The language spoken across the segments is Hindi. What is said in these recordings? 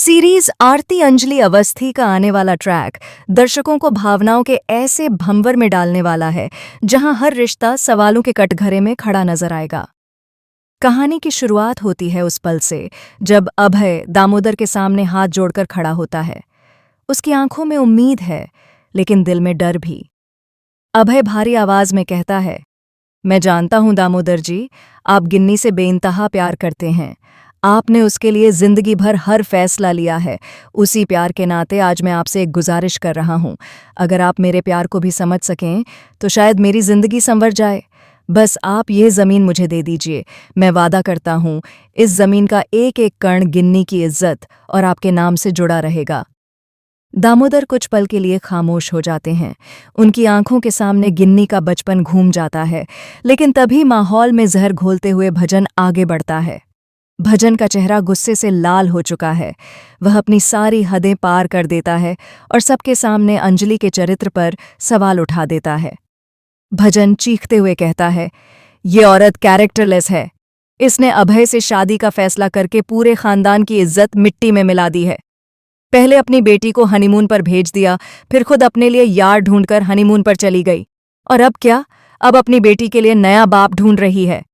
सीरीज आरती अंजलि अवस्थी का आने वाला ट्रैक दर्शकों को भावनाओं के ऐसे भंवर में डालने वाला है जहां हर रिश्ता सवालों के कटघरे में खड़ा नजर आएगा। कहानी की शुरुआत होती है उस पल से जब अभय दामोदर के सामने हाथ जोड़कर खड़ा होता है। उसकी आंखों में उम्मीद है लेकिन दिल में डर भी। अभय भारी आवाज में कहता है, मैं जानता हूं दामोदर जी, आप गिन्नी से बेइंतहा प्यार करते हैं। आपने उसके लिए जिंदगी भर हर फैसला लिया है। उसी प्यार के नाते आज मैं आपसे एक गुजारिश कर रहा हूं। अगर आप मेरे प्यार को भी समझ सकें तो शायद मेरी जिंदगी संवर जाए। बस आप ये जमीन मुझे दे दीजिए। मैं वादा करता हूं इस जमीन का एक एक कण गिन्नी की इज्जत और आपके नाम से जुड़ा रहेगा। दामोदर कुछ पल के लिए खामोश हो जाते हैं। उनकी आंखों के सामने गिन्नी का बचपन घूम जाता है, लेकिन तभी माहौल में जहर घोलते हुए भजन आगे बढ़ता है। भजन का चेहरा गुस्से से लाल हो चुका है। वह अपनी सारी हदें पार कर देता है और सबके सामने अंजलि के चरित्र पर सवाल उठा देता है। भजन चीखते हुए कहता है, ये औरत कैरेक्टरलेस है। इसने अभय से शादी का फैसला करके पूरे खानदान की इज्जत मिट्टी में मिला दी है। पहले अपनी बेटी को हनीमून पर भेज दिया, फिर खुद अपने लिए यार ढूंढकर हनीमून पर चली गई, और अब क्या? अब अपनी बेटी के लिए नया बाप ढूंढ रही है।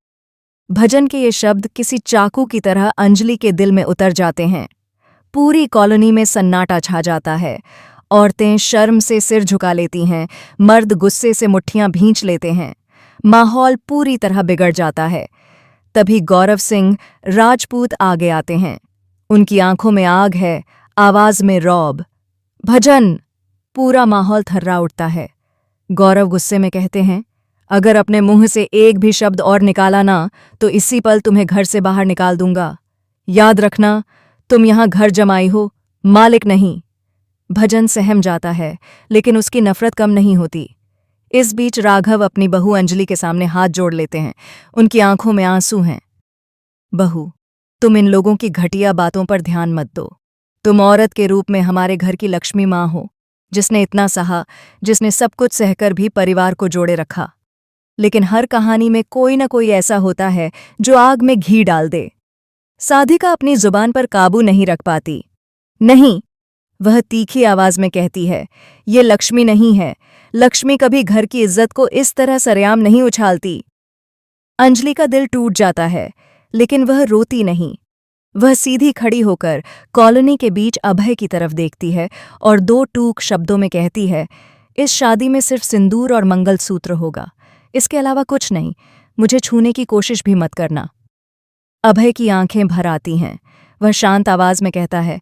भजन के ये शब्द किसी चाकू की तरह अंजलि के दिल में उतर जाते हैं। पूरी कॉलोनी में सन्नाटा छा जाता है। औरतें शर्म से सिर झुका लेती हैं, मर्द गुस्से से मुट्ठियां भींच लेते हैं। माहौल पूरी तरह बिगड़ जाता है। तभी गौरव सिंह राजपूत आगे आते हैं। उनकी आंखों में आग है, आवाज में रौब। भजन! पूरा माहौल थर्रा उठता है। गौरव गुस्से में कहते हैं, अगर अपने मुंह से एक भी शब्द और निकाला ना तो इसी पल तुम्हें घर से बाहर निकाल दूंगा। याद रखना, तुम यहां घर जमाई हो, मालिक नहीं। भजन सहम जाता है, लेकिन उसकी नफरत कम नहीं होती। इस बीच राघव अपनी बहू अंजलि के सामने हाथ जोड़ लेते हैं। उनकी आंखों में आंसू हैं। बहू, तुम इन लोगों की घटिया बातों पर ध्यान मत दो। तुम औरत के रूप में हमारे घर की लक्ष्मी माँ हो, जिसने इतना सहा, जिसने सब कुछ सहकर भी परिवार को जोड़े रखा। लेकिन हर कहानी में कोई न कोई ऐसा होता है जो आग में घी डाल दे। साधिका अपनी जुबान पर काबू नहीं रख पाती। नहीं, वह तीखी आवाज में कहती है, ये लक्ष्मी नहीं है। लक्ष्मी कभी घर की इज्जत को इस तरह सरेआम नहीं उछालती। अंजलि का दिल टूट जाता है, लेकिन वह रोती नहीं। वह सीधी खड़ी होकर कॉलोनी के बीच अभय की तरफ देखती है और दो टूक शब्दों में कहती है, इस शादी में सिर्फ सिंदूर और मंगलसूत्र होगा, इसके अलावा कुछ नहीं। मुझे छूने की कोशिश भी मत करना। अभय की आंखें भर आती हैं। वह शांत आवाज में कहता है,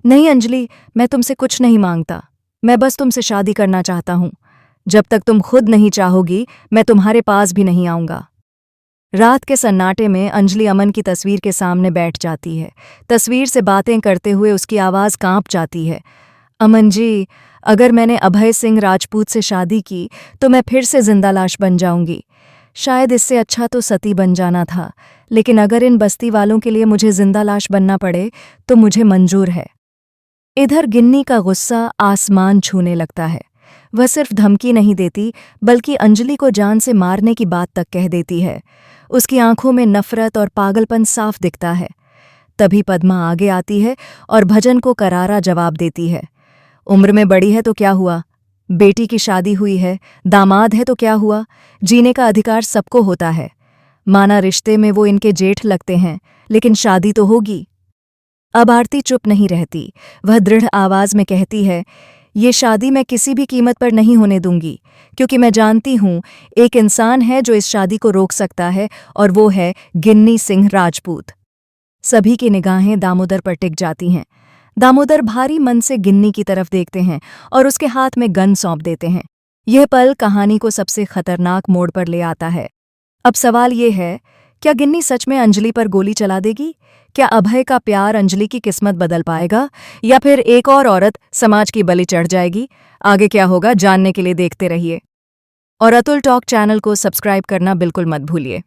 नहीं अंजलि, मैं तुमसे कुछ नहीं मांगता। मैं बस तुमसे शादी करना चाहता हूं। जब तक तुम खुद नहीं चाहोगी, मैं तुम्हारे पास भी नहीं आऊंगा। रात के सन्नाटे में अंजलि अमन की तस्वीर के सामने बैठ जाती है। तस्वीर से बातें करते हुए उसकी आवाज कांप जाती है। अमन जी, अगर मैंने अभय सिंह राजपूत से शादी की तो मैं फिर से जिंदा लाश बन जाऊंगी। शायद इससे अच्छा तो सती बन जाना था, लेकिन अगर इन बस्ती वालों के लिए मुझे जिंदा लाश बनना पड़े तो मुझे मंजूर है। इधर गिन्नी का गुस्सा आसमान छूने लगता है। वह सिर्फ धमकी नहीं देती, बल्कि अंजलि को जान से मारने की बात तक कह देती है। उसकी आंखों में नफरत और पागलपन साफ दिखता है। तभी पद्मा आगे आती है और भजन को करारा जवाब देती है, उम्र में बड़ी है तो क्या हुआ? बेटी की शादी हुई है, दामाद है तो क्या हुआ? जीने का अधिकार सबको होता है। माना रिश्ते में वो इनके जेठ लगते हैं, लेकिन शादी तो होगी। अब आरती चुप नहीं रहती। वह दृढ़ आवाज में कहती है, ये शादी मैं किसी भी कीमत पर नहीं होने दूंगी, क्योंकि मैं जानती हूं एक इंसान है जो इस शादी को रोक सकता है, और वो है गिन्नी सिंह राजपूत। सभी की निगाहें दामोदर पर टिक जाती हैं। दामोदर भारी मन से गिन्नी की तरफ देखते हैं और उसके हाथ में गन सौंप देते हैं। यह पल कहानी को सबसे खतरनाक मोड़ पर ले आता है। अब सवाल ये है, क्या गिन्नी सच में अंजलि पर गोली चला देगी? क्या अभय का प्यार अंजलि की किस्मत बदल पाएगा, या फिर एक और औरत समाज की बलि चढ़ जाएगी? आगे क्या होगा जानने के लिए देखते रहिए, और अतुल टॉक चैनल को सब्सक्राइब करना बिल्कुल मत भूलिए।